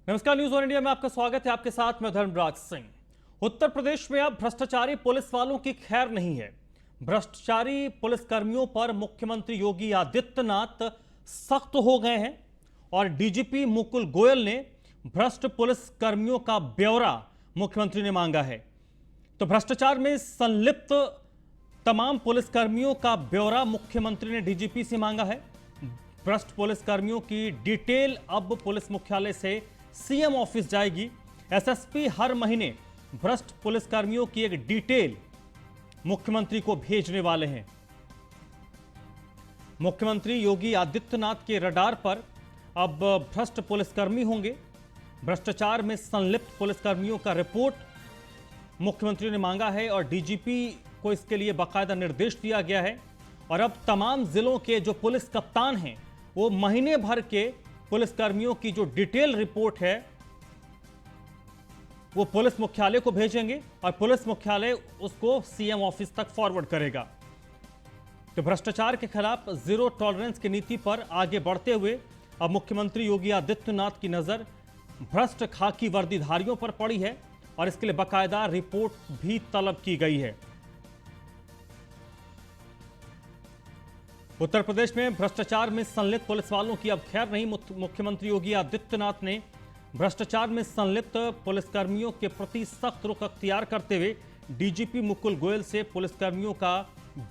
नमस्कार, news on India में आपका स्वागत है। आपके साथ मैं धर्मराज सिंह। उत्तर प्रदेश में अब भ्रष्टाचारी पुलिस वालों की खैर नहीं है। भ्रष्टाचारी पुलिसकर्मियों पर मुख्यमंत्री योगी आदित्यनाथ सख्त हो गए हैं और डीजीपी मुकुल गोयल ने भ्रष्ट पुलिसकर्मियों का ब्यौरा मुख्यमंत्री ने मांगा है। तो भ्रष्टाचार में संलिप्त तमाम पुलिसकर्मियों का ब्यौरा मुख्यमंत्री ने डीजीपी से मांगा है। भ्रष्ट पुलिसकर्मियों की डिटेल अब पुलिस मुख्यालय से सीएम ऑफिस जाएगी। एसएसपी हर महीने भ्रष्ट पुलिसकर्मियों की एक डिटेल मुख्यमंत्री को भेजने वाले हैं। मुख्यमंत्री योगी आदित्यनाथ के रडार पर अब भ्रष्ट पुलिसकर्मी होंगे। भ्रष्टाचार में संलिप्त पुलिसकर्मियों का रिपोर्ट मुख्यमंत्री ने मांगा है और डीजीपी को इसके लिए बाकायदा निर्देश दिया गया है। और अब तमाम जिलों के जो पुलिस कप्तान हैं वो महीने भर के पुलिसकर्मियों की जो डिटेल रिपोर्ट है वो पुलिस मुख्यालय को भेजेंगे और पुलिस मुख्यालय उसको सीएम ऑफिस तक फॉरवर्ड करेगा। तो भ्रष्टाचार के खिलाफ जीरो टॉलरेंस की नीति पर आगे बढ़ते हुए अब मुख्यमंत्री योगी आदित्यनाथ की नजर भ्रष्ट खाकी वर्दीधारियों पर पड़ी है और इसके लिए बाकायदा रिपोर्ट भी तलब की गई है। उत्तर प्रदेश में भ्रष्टाचार में संलिप्त पुलिस वालों की अब खैर नहीं। मुख्यमंत्री योगी आदित्यनाथ ने भ्रष्टाचार में संलिप्त पुलिसकर्मियों के प्रति सख्त रुख अख्तियार करते हुए डीजीपी मुकुल गोयल से पुलिसकर्मियों का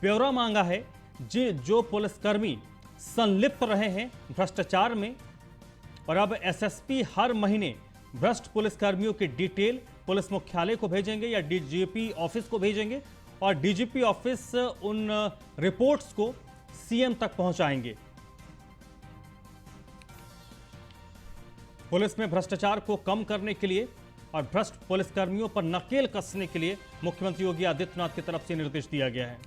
ब्यौरा मांगा है। जो पुलिसकर्मी संलिप्त रहे हैं भ्रष्टाचार में, और अब एसएसपी हर महीने भ्रष्ट पुलिसकर्मियों की डिटेल पुलिस मुख्यालय को भेजेंगे या डीजीपी ऑफिस को भेजेंगे और डीजीपी ऑफिस उन रिपोर्ट्स को सीएम तक पहुंचाएंगे। पुलिस में भ्रष्टाचार को कम करने के लिए और भ्रष्ट पुलिसकर्मियों पर नकेल कसने के लिए मुख्यमंत्री योगी आदित्यनाथ की तरफ से निर्देश दिया गया है।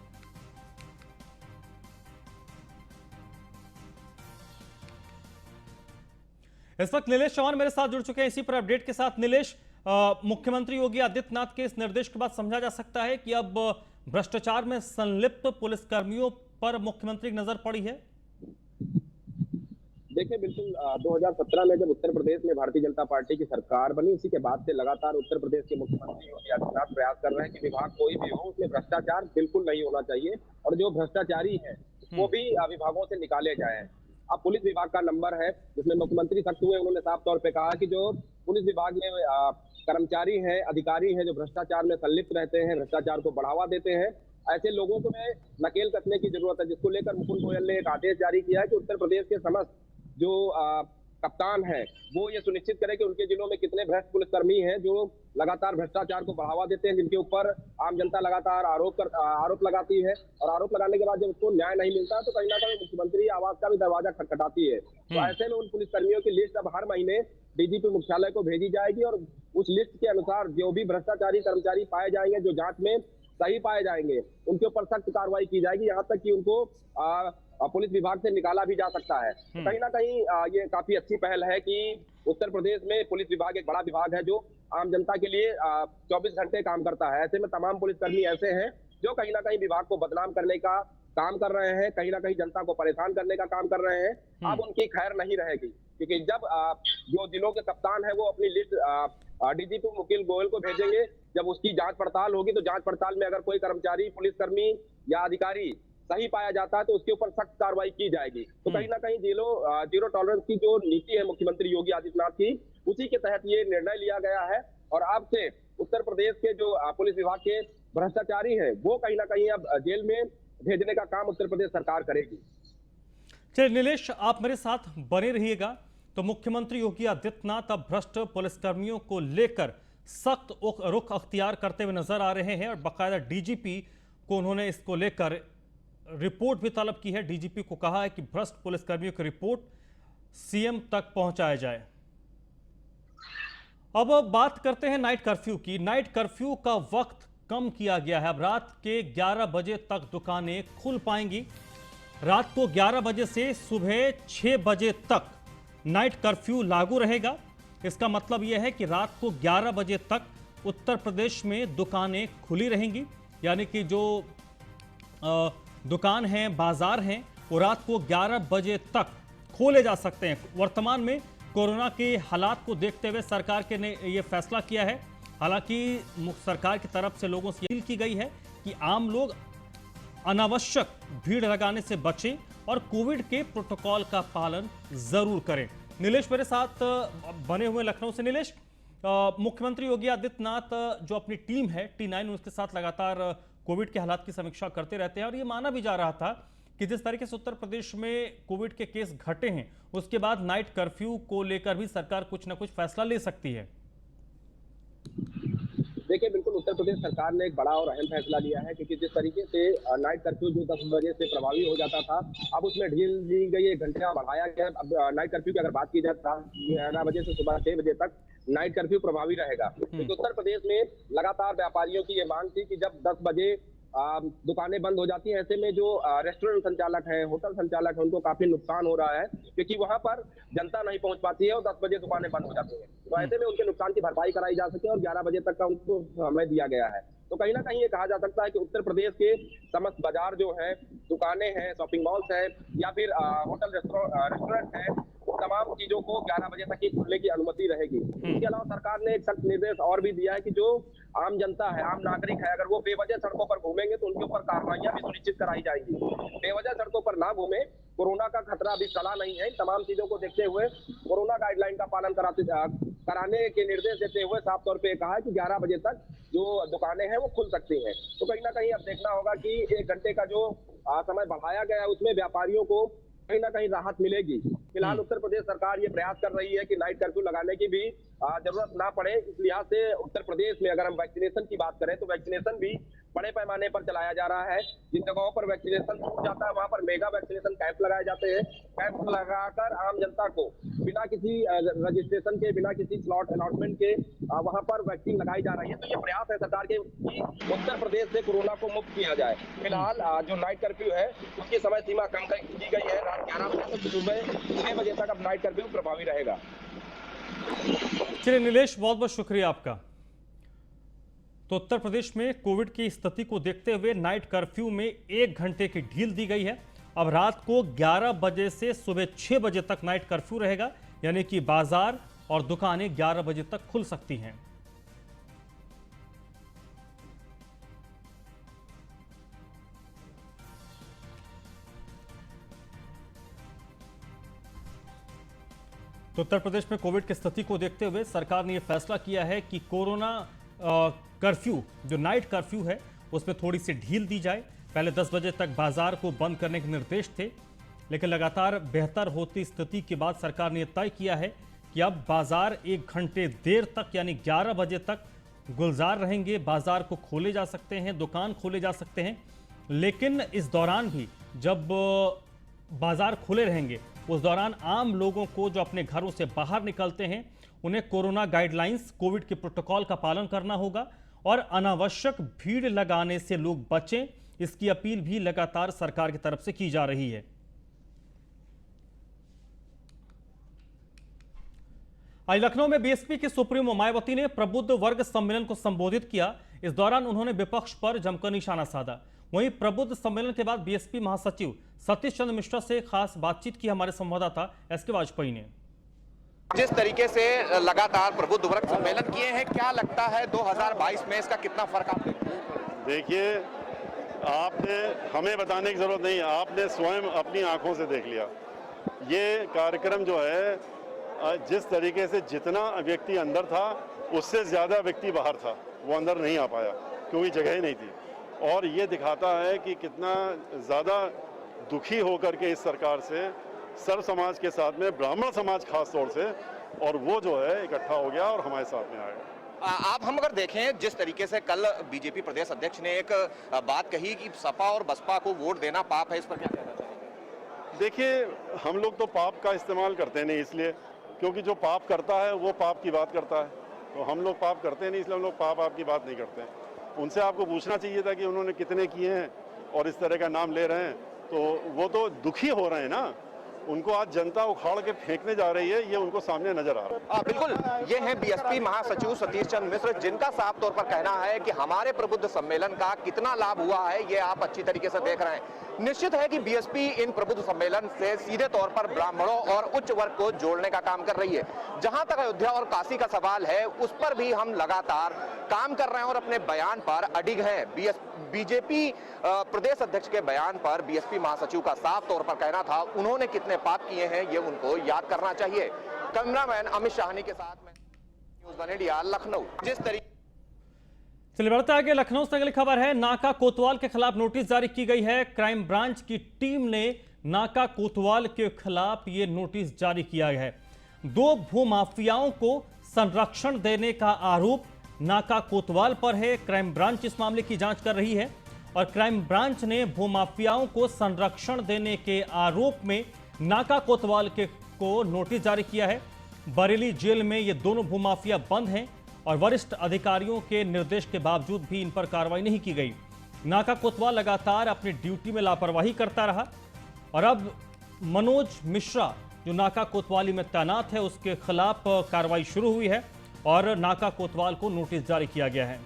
इस वक्त नीलेश चौहान मेरे साथ जुड़ चुके हैं इसी पर अपडेट के साथ। नीलेश, मुख्यमंत्री योगी आदित्यनाथ के इस निर्देश के बाद समझा जा सकता है कि अब भ्रष्टाचार में संलिप्त पुलिसकर्मियों पर मुख्यमंत्री की नजर पड़ी है? देखिए, बिल्कुल 2017 में जब उत्तर प्रदेश में भारतीय जनता पार्टी की सरकार बनी, उसी के बाद से लगातार उत्तर प्रदेश के मुख्यमंत्री योगी आदित्यनाथ प्रयास कर रहे हैं कि विभाग कोई भी हो उसमें भ्रष्टाचार बिल्कुल नहीं होना चाहिए और जो भ्रष्टाचारी है वो भी विभागों से निकाले जाए। अब पुलिस विभाग का नंबर है जिसमें मुख्यमंत्री सख्त हुए। उन्होंने साफ तौर पर कहा कि जो पुलिस विभाग में कर्मचारी हैं, अधिकारी हैं जो भ्रष्टाचार में संलिप्त रहते हैं, भ्रष्टाचार को बढ़ावा देते हैं, ऐसे लोगों को में नकेल कसने की जरूरत है, जिसको लेकर मुकुल गोयल ने एक आदेश जारी किया है कि उत्तर प्रदेश के समस्त जो कप्तान है वो ये सुनिश्चित करें कि उनके जिलों में कितने भ्रष्ट पुलिसकर्मी हैं जो लगातार भ्रष्टाचार को बढ़ावा देते हैं, जिनके ऊपर आम जनता लगातार आरोप लगाती है और आरोप लगाने के बाद जब उसको न्याय नहीं मिलता तो कहीं ना कहीं मुख्यमंत्री आवास का भी दरवाजा खटखटाती है। तो ऐसे में उन पुलिसकर्मियों की लिस्ट अब हर महीने डीजीपी मुख्यालय को भेजी जाएगी और उस लिस्ट के अनुसार जो भी भ्रष्टाचारी कर्मचारी पाए जाएंगे, जो जांच में सही पाए जाएंगे, उनके ऊपर सख्त कार्रवाई की जाएगी, यहाँ तक कि उनको पुलिस विभाग से निकाला भी जा सकता है। कहीं ना कहीं ये काफी अच्छी पहल है कि उत्तर प्रदेश में पुलिस विभाग एक बड़ा विभाग है जो आम जनता के लिए 24 घंटे काम करता है। ऐसे में तमाम पुलिसकर्मी ऐसे हैं जो कहीं ना कहीं विभाग को बदनाम करने का काम कर रहे हैं, कहीं ना कहीं जनता को परेशान करने का काम कर रहे हैं। अब उनकी खैर नहीं रहेगी, क्योंकि जब जो जिलों के कप्तान है वो अपनी लिस्ट डीजीपी मुकुल गोयल को भेजेंगे, जब उसकी जांच पड़ताल होगी तो जांच पड़ताल में अगर कोई कर्मचारी, पुलिसकर्मी या अधिकारी सही पाया जाता है तो उसके ऊपर सख्त कार्रवाई की जाएगी। तो कहीं ना कहीं जीरो टॉलरेंस की जो नीति है मुख्यमंत्री योगी आदित्यनाथ की, उसी के तहत ये निर्णय लिया गया है और अब से उत्तर प्रदेश के जो पुलिस विभाग के भ्रष्टाचारी हैं वो कहीं ना कहीं अब जेल में भेजने का काम उत्तर प्रदेश सरकार करेगी। चलिए नीलेश, आप मेरे साथ बने रहिएगा। तो मुख्यमंत्री योगी आदित्यनाथ अब भ्रष्ट पुलिसकर्मियों को लेकर सख्त रुख अख्तियार करते हुए नजर आ रहे हैं और बाकायदा डीजीपी को उन्होंने इसको लेकर रिपोर्ट भी तलब की है। डीजीपी को कहा है कि भ्रष्ट पुलिसकर्मियों की रिपोर्ट सीएम तक पहुंचाया जाए। अब बात करते हैं नाइट कर्फ्यू की। नाइट कर्फ्यू का वक्त कम किया गया है। अब रात के 11 बजे तक दुकानें खुल पाएंगी। रात को 11 बजे से सुबह 6 बजे तक नाइट कर्फ्यू लागू रहेगा। इसका मतलब यह है कि रात को 11 बजे तक उत्तर प्रदेश में दुकानें खुली रहेंगी, यानी कि जो दुकान हैं, बाजार हैं, वो रात को 11 बजे तक खोले जा सकते हैं। वर्तमान में कोरोना के हालात को देखते हुए सरकार के ने ये फैसला किया है। हालांकि सरकार की तरफ से लोगों से अपील की गई है कि आम लोग अनावश्यक भीड़ लगाने से बचें और कोविड के प्रोटोकॉल का पालन जरूर करें। नीलेश मेरे साथ बने हुए लखनऊ से। नीलेश, मुख्यमंत्री योगी आदित्यनाथ जो अपनी टीम है T9 उसके साथ लगातार कोविड के हालात की समीक्षा करते रहते हैं और ये माना भी जा रहा था कि जिस तरीके से उत्तर प्रदेश में कोविड के केस घटे हैं उसके बाद नाइट कर्फ्यू को लेकर भी सरकार कुछ ना कुछ फैसला ले सकती है। देखिए, बिल्कुल उत्तर प्रदेश सरकार ने एक बड़ा और अहम फैसला लिया है, क्योंकि जिस तरीके से नाइट कर्फ्यू जो 10 बजे से प्रभावी हो जाता था, अब उसमें ढील दी गई, 1 घंटे बढ़ाया गया। अब नाइट कर्फ्यू की अगर बात की जाए, 11 बजे से सुबह 6 बजे तक नाइट कर्फ्यू प्रभावी रहेगा। क्योंकि उत्तर प्रदेश में लगातार व्यापारियों की ये मांग थी कि जब 10 बजे दुकानें बंद हो जाती हैं, ऐसे में जो रेस्टोरेंट संचालक हैं, होटल संचालक हैं, उनको काफी नुकसान हो रहा है, क्योंकि वहां पर जनता नहीं पहुंच पाती है और 10 बजे दुकानें बंद हो जाती हैं। तो ऐसे में उनके नुकसान की भरपाई कराई जा सके और 11 बजे तक का उनको समय दिया गया है। तो कहीं ना कहीं ये कहा जा सकता है कि उत्तर प्रदेश के समस्त बाजार जो है, दुकानें हैं, शॉपिंग मॉल्स हैं या फिर होटल रेस्टोरेंट हैं, तमाम चीजों को 11 बजे तक ही खुलने की अनुमति रहेगी। इसके अलावा सरकार ने एक सख्त निर्देश और भी दिया है कि जो आम जनता है, आम नागरिक है, अगर वो बेवजह सड़कों पर घूमेंगे तो उनके ऊपर कार्रवाइयां भी सुनिश्चित कराई जाएंगी। बेवजह सड़कों पर ना घूमे, कोरोना का खतरा अभी टला नहीं है। इन तमाम चीजों को देखते हुए कोरोना गाइडलाइन का पालन कराने के निर्देश देते हुए साफ तौर पे कहा है कि 11 बजे तक जो दुकानें हैं वो खुल सकती हैं। तो कहीं ना कहीं अब देखना होगा कि 1 घंटे का जो समय बढ़ाया गया है उसमें व्यापारियों को कहीं ना कहीं राहत मिलेगी। फिलहाल उत्तर प्रदेश सरकार ये प्रयास कर रही है कि नाइट कर्फ्यू लगाने की भी जरूरत ना पड़े। इस लिहाज से उत्तर प्रदेश में अगर हम वैक्सीनेशन की बात करें तो वैक्सीनेशन भी बड़े पैमाने पर चलाया जा रहा है। जिन जगहों पर वैक्सीनेशन छूट जाता है वहां पर मेगा वैक्सीनेशन कैंप लगाए जाते हैं। कैंप लगाकर आम जनता को बिना किसी रजिस्ट्रेशन के, बिना किसी स्लॉट अलॉटमेंट के वहां पर वैक्सीन लगाई जा रही है। तो ये प्रयास है सरकार के कि उत्तर प्रदेश से कोरोना को मुक्त किया जाए। फिलहाल जो नाइट कर्फ्यू है उसकी समय सीमा कम की गई है। रात 11 बजे से सुबह 6 बजे तक अब नाइट कर्फ्यू प्रभावी रहेगा। चलिए नीलेश, बहुत बहुत शुक्रिया आपका। तो उत्तर प्रदेश में कोविड की स्थिति को देखते हुए नाइट कर्फ्यू में 1 घंटे की ढील दी गई है। अब रात को 11 बजे से सुबह 6 बजे तक नाइट कर्फ्यू रहेगा, यानी कि बाजार और दुकानें 11 बजे तक खुल सकती हैं। तो उत्तर प्रदेश में कोविड की स्थिति को देखते हुए सरकार ने यह फैसला किया है कि कोरोना कर्फ्यू, जो नाइट कर्फ्यू है, उसमें थोड़ी सी ढील दी जाए। पहले 10 बजे तक बाजार को बंद करने के निर्देश थे, लेकिन लगातार बेहतर होती स्थिति के बाद सरकार ने यह तय किया है कि अब बाजार 1 घंटे देर तक यानी 11 बजे तक गुलजार रहेंगे। बाजार को खोले जा सकते हैं, दुकान खोले जा सकते हैं, लेकिन इस दौरान भी जब बाजार खुले रहेंगे उस दौरान आम लोगों को जो अपने घरों से बाहर निकलते हैं उन्हें कोरोना गाइडलाइंस, कोविड के प्रोटोकॉल का पालन करना होगा और अनावश्यक भीड़ लगाने से लोग बचें। इसकी अपील भी लगातार सरकार की तरफ से की जा रही है। आज लखनऊ में बीएसपी के सुप्रीमो मायावती ने प्रबुद्ध वर्ग सम्मेलन को संबोधित किया। इस दौरान उन्होंने विपक्ष पर जमकर निशाना साधा। वहीं प्रबुद्ध सम्मेलन के बाद बीएसपी महासचिव सतीश चंद्र मिश्रा से खास बातचीत की हमारे संवाददाता एसके वाजपेयी ने। जिस तरीके से लगातार प्रबुद्ध वर्ग सम्मेलन किए हैं, क्या लगता है 2022 में इसका कितना फर्क आप देखते हैं? देखिए, आपने हमें बताने की जरूरत नहीं, आपने स्वयं अपनी आंखों से देख लिया। ये कार्यक्रम जो है, जिस तरीके से जितना व्यक्ति अंदर था उससे ज्यादा व्यक्ति बाहर था, वो अंदर नहीं आ पाया क्योंकि जगह ही नहीं थी। और ये दिखाता है कि कितना ज़्यादा दुखी होकर के इस सरकार से सर्व समाज के साथ में ब्राह्मण समाज खास तौर से, और वो जो है इकट्ठा हो गया और हमारे साथ में आया। आप हम अगर देखें, जिस तरीके से कल बीजेपी प्रदेश अध्यक्ष ने एक बात कही कि सपा और बसपा को वोट देना पाप है, इस पर क्या कहना चाहेंगे? देखिए, हम लोग तो पाप का इस्तेमाल करते नहीं, इसलिए क्योंकि जो पाप करता है वो पाप की बात करता है, तो हम लोग पाप करते नहीं, इसलिए हम लोग पाप की बात नहीं करते हैं। उनसे आपको पूछना चाहिए था कि उन्होंने कितने किए हैं और इस तरह का नाम ले रहे हैं, तो वो तो दुखी हो रहे हैं ना। उनको आज जनता उखाड़ के फेंकने जा रही है, ये उनको सामने नजर आ रहा है। बिल्कुल, ये हैं बीएसपी महासचिव सतीश चंद्र मिश्र, जिनका साफ तौर पर कहना है कि हमारे प्रबुद्ध सम्मेलन का कितना लाभ हुआ है ये आप अच्छी तरीके से देख रहे हैं। निश्चित है कि बीएसपी इन प्रबुद्ध सम्मेलन से सीधे तौर पर ब्राह्मणों और उच्च वर्ग को जोड़ने का काम कर रही है। जहां तक अयोध्या और काशी का सवाल है, उस पर भी हम लगातार काम कर रहे हैं और अपने बयान पर अडिग हैं। बीजेपी प्रदेश अध्यक्ष के बयान पर बीएसपी महासचिव का साफ तौर पर कहना था, उन्होंने कितने पाप किए हैं ये उनको याद करना चाहिए। कैमरामैन अमित शाहनी के साथ में न्यूज़ 1 इंडिया, लखनऊ। जिस तरीके चलिए बढ़ते आगे, लखनऊ से अगली खबर है। नाका कोतवाल के खिलाफ नोटिस जारी की गई है। क्राइम ब्रांच की टीम ने नाका कोतवाल के खिलाफ ये नोटिस जारी किया है। 2 भूमाफियाओं को संरक्षण देने का आरोप नाका कोतवाल पर है। क्राइम ब्रांच इस मामले की जांच कर रही है और क्राइम ब्रांच ने भूमाफियाओं को संरक्षण देने के आरोप में नाका कोतवाल को नोटिस जारी किया है। बरेली जेल में ये दोनों भूमाफिया बंद हैं और वरिष्ठ अधिकारियों के निर्देश के बावजूद भी इन पर कार्रवाई नहीं की गई। नाका कोतवाल लगातार अपनी ड्यूटी में लापरवाही करता रहा और अब मनोज मिश्रा जो नाका कोतवाली में तैनात है उसके खिलाफ कार्रवाई शुरू हुई है और नाका कोतवाल को नोटिस जारी किया गया है।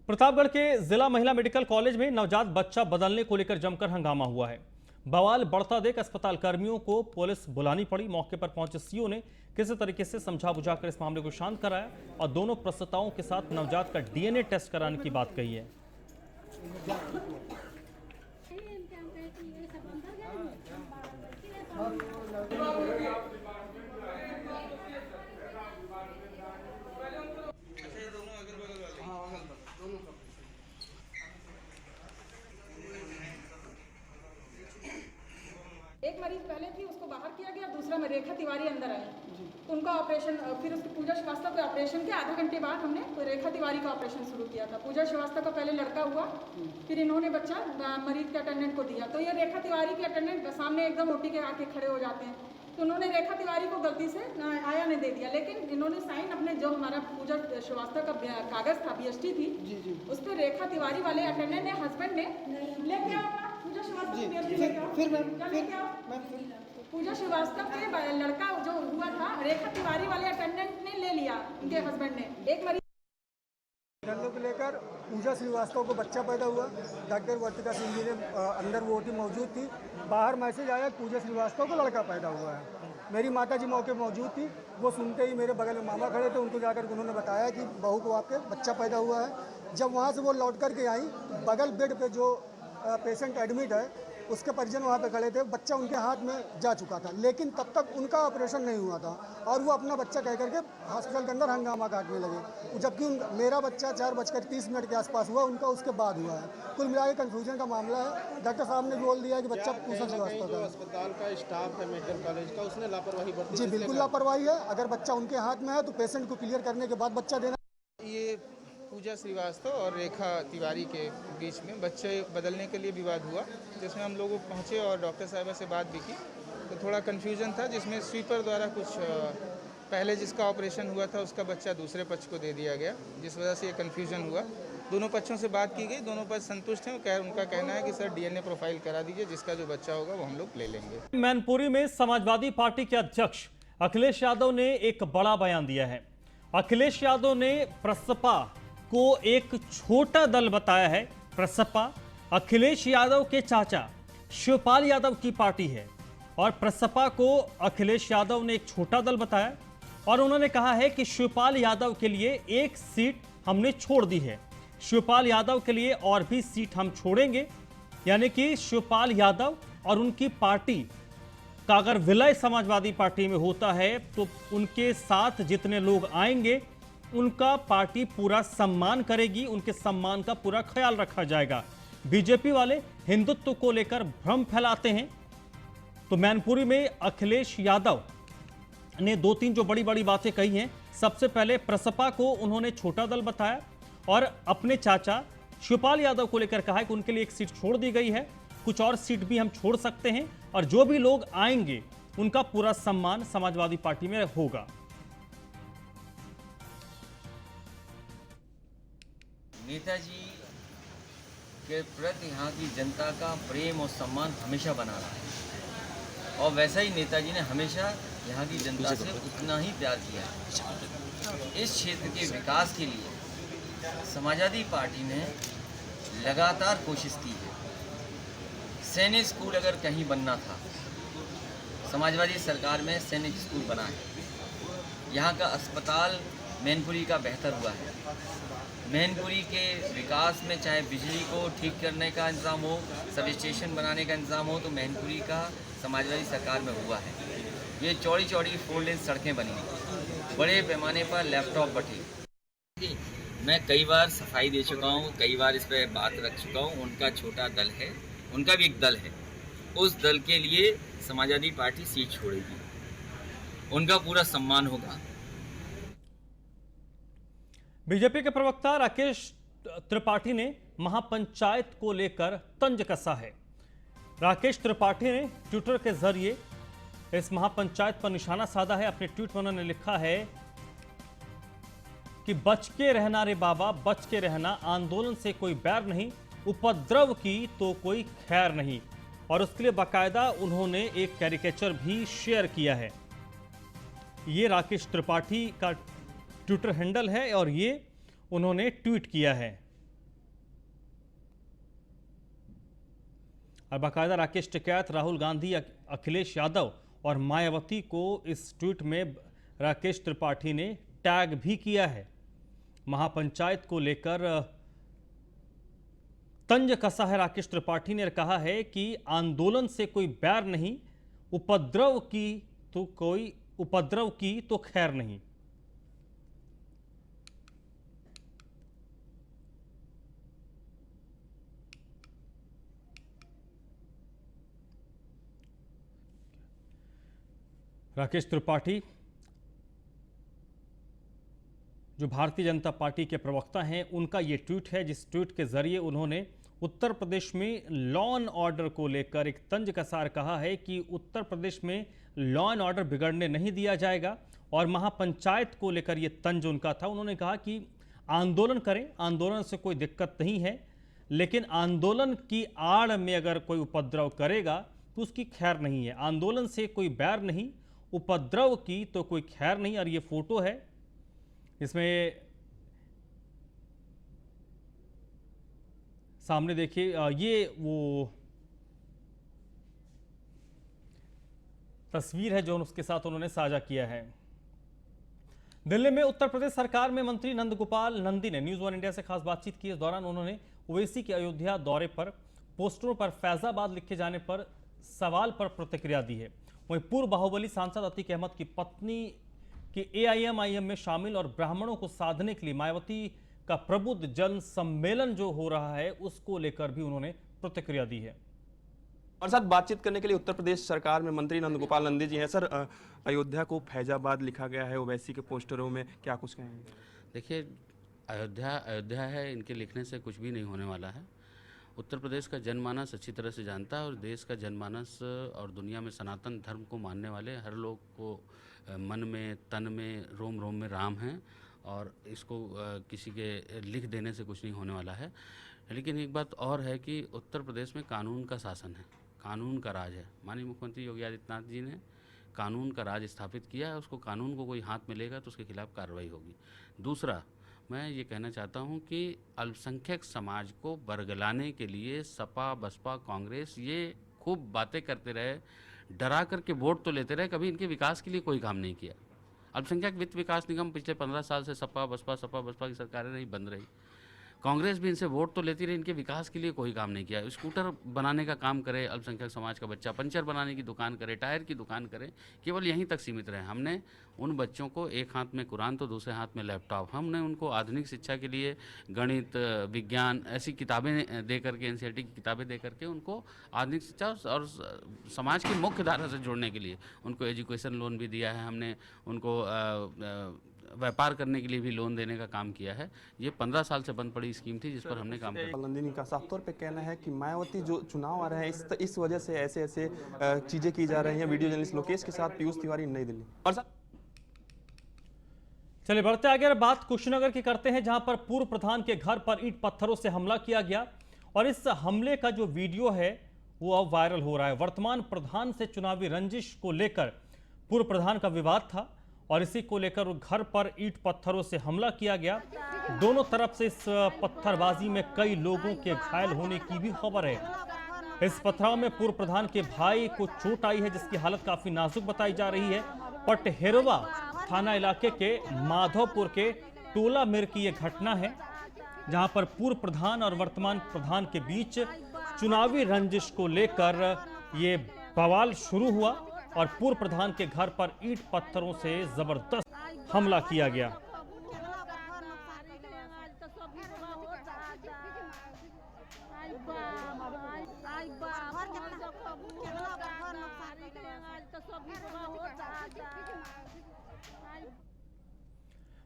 प्रतापगढ़ के जिला महिला मेडिकल कॉलेज में नवजात बच्चा बदलने को लेकर जमकर हंगामा हुआ है। बवाल बढ़ता देख अस्पताल कर्मियों को पुलिस बुलानी पड़ी। मौके पर पहुंचे सीओ ने किसी तरीके से समझा बुझाकर इस मामले को शांत कराया और दोनों प्रसूताओं के साथ नवजात का डीएनए टेस्ट कराने की बात कही है। एक मरीज पहले थी, उसको बाहर किया गया, दूसरा में रेखा तिवारी अंदर आई, तो उनका ऑपरेशन, फिर उसकी पूजा श्रीवास्तव के ऑपरेशन के आधे घंटे बाद हमने तो रेखा तिवारी का ऑपरेशन शुरू किया था। पूजा श्रीवास्तव का पहले लड़का हुआ, फिर इन्होंने बच्चा मरीज के अटेंडेंट को दिया। तो ये रेखा तिवारी के अटेंडेंट सामने एकदम ओटी के आके खड़े हो जाते हैं, तो उन्होंने रेखा तिवारी को गलती से आया ने दे दिया, लेकिन इन्होंने साइन अपने जो हमारा पूजा श्रीवास्तव का कागज था, BST थी, उस पर रेखा तिवारी वाले अटेंडेंट ने, हस्बैंड ने लेके आओ पूजा श्रीवास्तव के लड़का जो हुआ था, रेखा तिवारी वाले अटेंडेंट ने ले लिया, उनके हस्बैंड ने। एक मरीज को लेकर पूजा श्रीवास्तव को बच्चा पैदा हुआ। डॉक्टर वर्तिका सिंह जी ने अंदर वो ओटी मौजूद थी, बाहर मैसेज आया पूजा श्रीवास्तव को लड़का पैदा हुआ है। मेरी माता जी मौके मौजूद थी, वो सुनते ही मेरे बगल में मामा खड़े थे, उनको जाकर उन्होंने बताया कि बहू को आपके बच्चा पैदा हुआ है। जब वहाँ से वो लौट करके आई, बगल बेड पे जो पेशेंट एडमिट है उसके परिजन वहाँ पे खड़े थे, बच्चा उनके हाथ में जा चुका था, लेकिन तब तक उनका ऑपरेशन नहीं हुआ था और वो अपना बच्चा कह करके हॉस्पिटल के अंदर हंगामा काटने लगे, जबकि मेरा बच्चा 4:30 के आसपास हुआ, उनका उसके बाद हुआ है। कुल मिला के कन्फ्यूजन का मामला है। डॉक्टर साहब ने बोल दिया कि बच्चा पूजा श्रीवास्तव का। अस्पताल का स्टाफ है मेडिकल कॉलेज का, उसने लापरवाही बरती। जी बिल्कुल लापरवाही है। अगर बच्चा उनके हाथ में है तो पेशेंट को क्लियर करने के बाद बच्चा देना। ये पूजा श्रीवास्तव और रेखा तिवारी के बीच में बच्चे बदलने के लिए विवाद हुआ, जिसमें हम लोग पहुंचे और डॉक्टर साहबा से बात भी की, तो थोड़ा कन्फ्यूजन था, जिसमें स्वीपर द्वारा कुछ पहले जिसका ऑपरेशन हुआ था उसका बच्चा दूसरे पक्ष को दे दिया गया, जिस वजह से ये कन्फ्यूजन हुआ। दोनों पक्षों से बात की गई, दोनों पक्ष संतुष्ट हैं। उनका कहना है कि सर डीएनए प्रोफाइल करा दीजिए, जिसका जो बच्चा होगा वो हम लोग ले लेंगे। मैनपुरी में समाजवादी पार्टी के अध्यक्ष अखिलेश यादव ने एक बड़ा बयान दिया है। अखिलेश यादव ने प्रसपा को एक छोटा दल बताया है। प्रसपा अखिलेश यादव के चाचा शिवपाल यादव की पार्टी है और प्रसपा को अखिलेश यादव ने एक छोटा दल बताया और उन्होंने कहा है कि शिवपाल यादव के लिए एक सीट हमने छोड़ दी है, शिवपाल यादव के लिए और भी सीट हम छोड़ेंगे। यानी कि शिवपाल यादव और उनकी पार्टी का अगर विलय समाजवादी पार्टी में होता है तो उनके साथ जितने लोग आएंगे उनका पार्टी पूरा सम्मान करेगी, उनके सम्मान का पूरा ख्याल रखा जाएगा। बीजेपी वाले हिंदुत्व को लेकर भ्रम फैलाते हैं। तो मैनपुरी में अखिलेश यादव ने 2-3 जो बड़ी बड़ी बातें कही हैं। सबसे पहले प्रसपा को उन्होंने छोटा दल बताया और अपने चाचा शिवपाल यादव को लेकर कहा कि उनके लिए एक सीट छोड़ दी गई है, कुछ और सीट भी हम छोड़ सकते हैं और जो भी लोग आएंगे उनका पूरा सम्मान समाजवादी पार्टी में होगा। नेताजी के प्रति यहाँ की जनता का प्रेम और सम्मान हमेशा बना रहा है और वैसा ही नेताजी ने हमेशा यहाँ की जनता से उतना ही प्यार किया है। इस क्षेत्र के विकास के लिए समाजवादी पार्टी ने लगातार कोशिश की है। सैनिक स्कूल अगर कहीं बनना था, समाजवादी सरकार में सैनिक स्कूल बना है। यहाँ का अस्पताल मैनपुरी का बेहतर हुआ है। मैनपुरी के विकास में चाहे बिजली को ठीक करने का इंतज़ाम हो, सब स्टेशन बनाने का इंतज़ाम हो, तो मैनपुरी का समाजवादी सरकार में हुआ है। ये चौड़ी चौड़ी 4 लेन सड़कें बनी, बड़े पैमाने पर लैपटॉप बटे। मैं कई बार सफाई दे चुका हूँ, कई बार इस पर बात रख चुका हूँ। उनका छोटा दल है, उनका भी एक दल है, उस दल के लिए समाजवादी पार्टी सीट छोड़ेगी, उनका पूरा सम्मान होगा। बीजेपी के प्रवक्ता राकेश त्रिपाठी ने महापंचायत को लेकर तंज कसा है। राकेश त्रिपाठी ने ट्विटर के जरिए इस महापंचायत पर निशाना साधा है। अपने ट्वीट में उन्होंने लिखा है कि बच के रहना रे बाबा, बच के रहना, आंदोलन से कोई बैर नहीं, उपद्रव की तो कोई खैर नहीं। और उसके लिए बाकायदा उन्होंने एक कैरिकेचर भी शेयर किया है। ये राकेश त्रिपाठी का ट्विटर हैंडल है और ये उन्होंने ट्वीट किया है। और बाकायदा राकेश टिकैत, राहुल गांधी, अखिलेश यादव और मायावती को इस ट्वीट में राकेश त्रिपाठी ने टैग भी किया है। महापंचायत को लेकर तंज कसा है राकेश त्रिपाठी ने, कहा है कि आंदोलन से कोई बैर नहीं, उपद्रव की तो खैर नहीं। राकेश त्रिपाठी जो भारतीय जनता पार्टी के प्रवक्ता हैं, उनका ये ट्वीट है, जिस ट्वीट के जरिए उन्होंने उत्तर प्रदेश में लॉ एंड ऑर्डर को लेकर एक तंज कसार कहा है कि उत्तर प्रदेश में लॉ एंड ऑर्डर बिगड़ने नहीं दिया जाएगा। और महापंचायत को लेकर ये तंज उनका था। उन्होंने कहा कि आंदोलन करें, आंदोलन से कोई दिक्कत नहीं है, लेकिन आंदोलन की आड़ में अगर कोई उपद्रव करेगा तो उसकी खैर नहीं है। आंदोलन से कोई बैर नहीं, उपद्रव की तो कोई खैर नहीं। और ये फोटो है, इसमें सामने देखिए, ये वो तस्वीर है जो उसके साथ उन्होंने साझा किया है। दिल्ली में उत्तर प्रदेश सरकार में मंत्री नंदगोपाल नंदी ने न्यूज़ 1 इंडिया से खास बातचीत की। इस दौरान उन्होंने ओवैसी के अयोध्या दौरे पर पोस्टरों पर फैजाबाद लिखे जाने पर सवाल पर प्रतिक्रिया दी है। वहीं पूर्व बाहुबली सांसद अतीक अहमद की पत्नी के AIM-IM में शामिल और ब्राह्मणों को साधने के लिए मायावती का प्रबुद्ध जन सम्मेलन जो हो रहा है, उसको लेकर भी उन्होंने प्रतिक्रिया दी है। और साथ बातचीत करने के लिए उत्तर प्रदेश सरकार में मंत्री नंदगोपाल नंदी जी हैं। सर, अयोध्या को फैजाबाद लिखा गया है ओवैसी के पोस्टरों में, क्या कुछ कहेंगे? देखिए, अयोध्या है, इनके लिखने से कुछ भी नहीं होने वाला है। उत्तर प्रदेश का जनमानस अच्छी तरह से जानता है और देश का जनमानस और दुनिया में सनातन धर्म को मानने वाले हर लोग को मन में, तन में, रोम रोम में राम हैं और इसको किसी के लिख देने से कुछ नहीं होने वाला है। लेकिन एक बात और है कि उत्तर प्रदेश में कानून का शासन है, कानून का राज है। माननीय मुख्यमंत्री योगी आदित्यनाथ जी ने कानून का राज स्थापित किया है, उसको कानून को कोई हाथ में लेगा तो उसके खिलाफ कार्रवाई होगी। दूसरा, मैं ये कहना चाहता हूँ कि अल्पसंख्यक समाज को बरगलाने के लिए सपा, बसपा, कांग्रेस ये खूब बातें करते रहे, डरा करके वोट तो लेते रहे, कभी इनके विकास के लिए कोई काम नहीं किया। अल्पसंख्यक वित्त विकास निगम पिछले 15 साल से सपा बसपा की सरकारें रही, बंद रही। कांग्रेस भी इनसे वोट तो लेती रही, इनके विकास के लिए कोई काम नहीं किया। स्कूटर बनाने का काम करे अल्पसंख्यक समाज का बच्चा, पंचर बनाने की दुकान करे, टायर की दुकान करे, केवल यहीं तक सीमित रहे। हमने उन बच्चों को एक हाथ में कुरान तो दूसरे हाथ में लैपटॉप, हमने उनको आधुनिक शिक्षा के लिए गणित, विज्ञान ऐसी किताबें दे करके, NCERT की किताबें दे करके उनको आधुनिक शिक्षा और समाज की मुख्य धारा से जोड़ने के लिए उनको एजुकेशन लोन भी दिया है। हमने उनको व्यापार करने के लिए भी लोन देने का काम किया है। ये 15 साल से बंद पड़ी स्कीम थी जिस पर हमने काम किया। नंदिनी का साफ तौर पे कहना है कि मायावती जो चुनाव आ रहे हैं इस वजह से ऐसे चीजें की जा रही हैं। वीडियो जर्नलिस्ट लोकेश के साथ पीयूष तिवारी, नई दिल्ली। और चलिए बढ़ते आगे, बात कुशीनगर की करते हैं, जहां पर पूर्व प्रधान के घर पर ईंट पत्थरों से हमला किया गया और इस हमले का जो वीडियो है वो अब वायरल हो रहा है। वर्तमान प्रधान से चुनावी रंजिश को लेकर पूर्व प्रधान का विवाद था और इसी को लेकर घर पर ईंट पत्थरों से हमला किया गया। दोनों तरफ से इस पत्थरबाजी में कई लोगों के घायल होने की भी खबर है। इस पथराव में पूर्व प्रधान के भाई को चोट आई है, जिसकी हालत काफी नाजुक बताई जा रही है। पटहेरवा थाना इलाके के माधवपुर के टोला मिर की यह घटना है, जहां पर पूर्व प्रधान और वर्तमान प्रधान के बीच चुनावी रंजिश को लेकर ये बवाल शुरू हुआ और पूर्व प्रधान के घर पर ईंट पत्थरों से जबरदस्त हमला किया गया।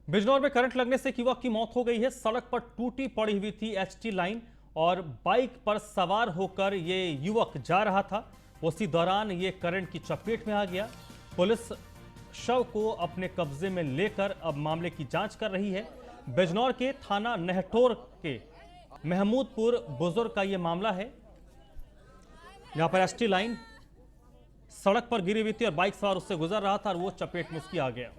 बिजनौर में करंट लगने से एक युवक की मौत हो गई है। सड़क पर टूटी पड़ी हुई थी एचटी लाइन और बाइक पर सवार होकर ये युवक जा रहा था। उसी दौरान ये करंट की चपेट में आ गया। पुलिस शव को अपने कब्जे में लेकर अब मामले की जांच कर रही है। बिजनौर के थाना नेहटोर के महमूदपुर बुजुर्ग का ये मामला है, जहां पर एसटी लाइन सड़क पर गिरी हुई थी और बाइक सवार उससे गुजर रहा था और वो चपेट में उसकी आ गया।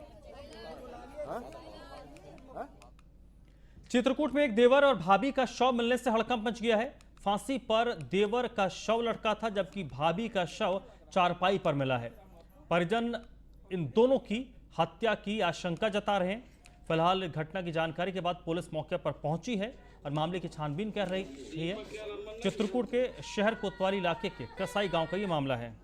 चित्रकूट में एक देवर और भाभी का शव मिलने से हड़कंप मच गया है। फांसी पर देवर का शव लटका था, जबकि भाभी का शव चारपाई पर मिला है। परिजन इन दोनों की हत्या की आशंका जता रहे हैं। फिलहाल घटना की जानकारी के बाद पुलिस मौके पर पहुंची है और मामले की छानबीन कर रही है। चित्रकूट के शहर कोतवाली इलाके के कसाई गांव का ये मामला है।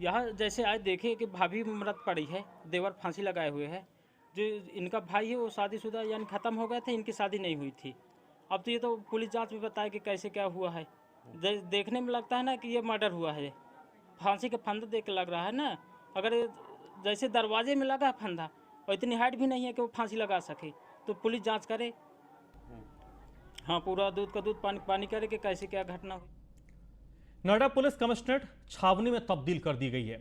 यहाँ जैसे आज देखे कि भाभी मृत पड़ी है, देवर फांसी लगाए हुए है। जो इनका भाई है वो शादीशुदा यानी ख़त्म हो गए थे, इनकी शादी नहीं हुई थी। अब तो ये तो पुलिस जांच में बताया कि कैसे क्या हुआ है। देखने में लगता है ना कि ये मर्डर हुआ है। फांसी का फंदा देख लग रहा है ना, अगर जैसे दरवाजे में लगा फंदा और इतनी हाइट भी नहीं है कि वो फांसी लगा सके, तो पुलिस जाँच करे। हाँ, पूरा दूध का दूध पानी पानी करे कि कैसे क्या घटना हुई। नोएडा पुलिस कमिश्नरेट छावनी में तब्दील कर दी गई है।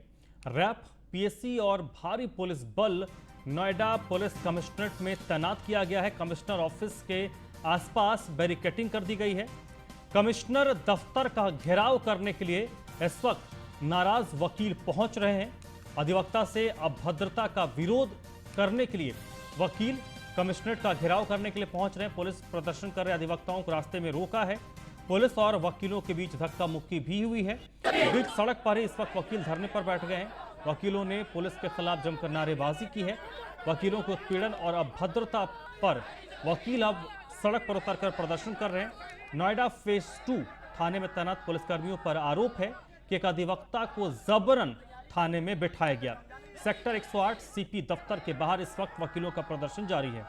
रैप, पीएससी और भारी पुलिस बल नोएडा पुलिस कमिश्नरेट में तैनात किया गया है। कमिश्नर ऑफिस के आसपास बैरिकेडिंग कर दी गई है। कमिश्नर दफ्तर का घेराव करने के लिए इस वक्त नाराज वकील पहुंच रहे हैं। अधिवक्ता से अभद्रता का विरोध करने के लिए वकील कमिश्नरेट का घेराव करने के लिए पहुंच रहे हैं। पुलिस प्रदर्शन कर रहे अधिवक्ताओं को रास्ते में रोका है। पुलिस और वकीलों के बीच धक्का मुक्की भी हुई है। बीच सड़क पर ही इस वक्त वकील धरने पर बैठ गए हैं। वकीलों ने पुलिस के खिलाफ जमकर नारेबाजी की है। वकीलों को उत्पीड़न और अभद्रता पर वकील अब सड़क पर उतरकर प्रदर्शन कर रहे हैं। नोएडा फेज 2 थाने में तैनात पुलिसकर्मियों पर आरोप है कि एक अधिवक्ता को जबरन थाने में बिठाया गया। सेक्टर 108 सीपी दफ्तर के बाहर इस वक्त वकीलों का प्रदर्शन जारी है।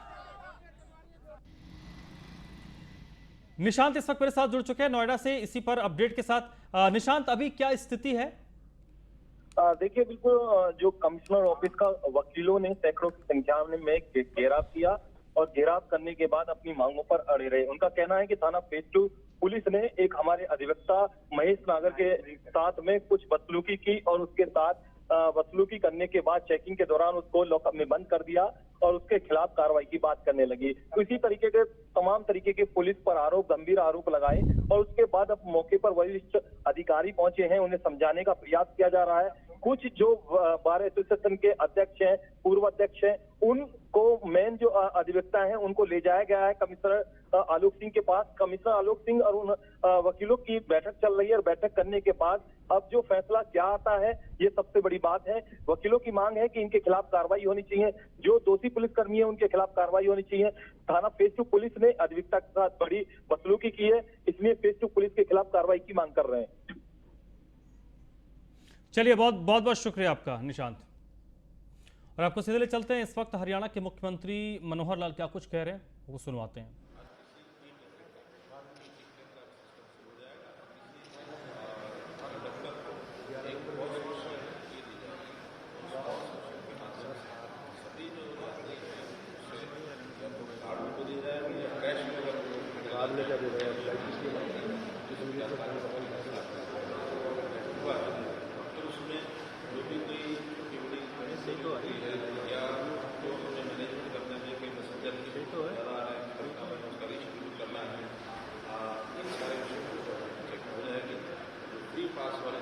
निशांत इस वक्त मेरे साथ जुड़ चुके हैं नोएडा से, इसी पर अपडेट के साथ। निशांत, अभी क्या स्थिति है? देखिए, बिल्कुल जो कमिश्नर ऑफिस का वकीलों ने सैकड़ों की संख्या में घेराव किया और घेराव करने के बाद अपनी मांगों पर अड़े रहे। उनका कहना है कि थाना फेज 2 पुलिस ने एक हमारे अधिवक्ता महेश नागर के साथ में कुछ बदसलूकी की और उसके साथ बदसलूकी करने के बाद चेकिंग के दौरान उसको लॉकअप में बंद कर दिया और उसके खिलाफ कार्रवाई की बात करने लगी। तो इसी तरीके के तमाम तरीके के पुलिस पर आरोप, गंभीर आरोप लगाए और उसके बाद अब मौके पर वरिष्ठ अधिकारी पहुंचे हैं। उन्हें समझाने का प्रयास किया जा रहा है। कुछ जो बार एसोसिएशन के अध्यक्ष हैं, पूर्व अध्यक्ष हैं, उनको मेन जो अधिवक्ता हैं उनको ले जाया गया है कमिश्नर आलोक सिंह के पास। कमिश्नर आलोक सिंह और उन वकीलों की बैठक चल रही है और बैठक करने के बाद अब जो फैसला क्या आता है ये सबसे बड़ी बात है। वकीलों की मांग है कि इनके खिलाफ कार्रवाई होनी चाहिए, जो दोषी पुलिसकर्मी है उनके खिलाफ कार्रवाई होनी चाहिए। थाना फेज 2 पुलिस ने अधिवक्ता के साथ बड़ी बदसलूकी की है, इसलिए फेज 2 पुलिस के खिलाफ कार्रवाई की मांग कर रहे हैं। चलिए, बहुत बहुत शुक्रिया आपका निशांत। और आपको सीधे ले चलते हैं, इस वक्त हरियाणा के मुख्यमंत्री मनोहर लाल क्या कुछ कह रहे हैं वो सुनवाते हैं। को हमें मैनेजमेंट करने में कोई पैसेंजर की ज़्यादा आ रहे हैं उसका रिशेड्यूल करना है, इन सारे विषयों को चेक हो जाएगी। फ्री पास वाले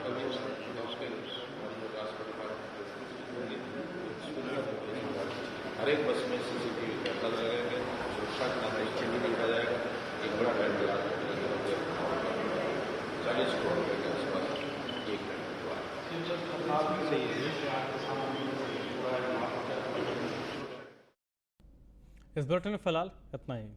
कभी उसके हर एक बस में CCTV कैमरा लगेंगे, सुरक्षा का निश्चित रखा जाएगा। एक बड़ा पैकेज 40 करोड़ रुपये के आसपास एक इस बुलेटिन में फिलहाल इतना ही।